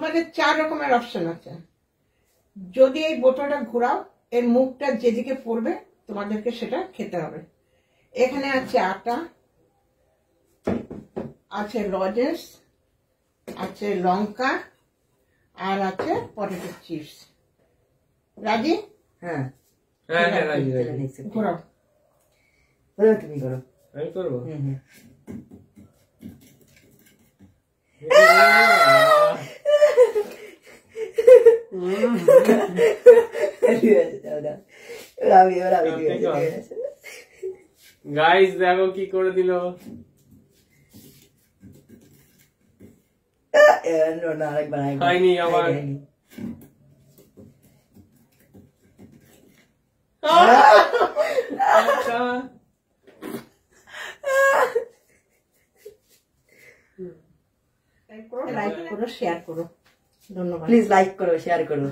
তোমাদের 4 রকমের অপশন আছে। যদি এই বোতলটা ঘোরাও, এর মুখটা যেদিকে পড়বে তোমাদেরকে সেটা খেতে হবে। এখানে আছে আটা, আছে লজেন্স, আছে লঙ্কা, আর আছে পটেটো চিপস। রাজি? হ্যাঁ হ্যাঁ হ্যাঁ রাজি ঘোরাও। তুমি করো। আমি করবো। গাইস দেখো কি করে দিল। হয়নি আমার। লাইক করো, শেয়ার করো। ধন্যবাদ। প্লিজ লাইক করো, শেয়ার করো।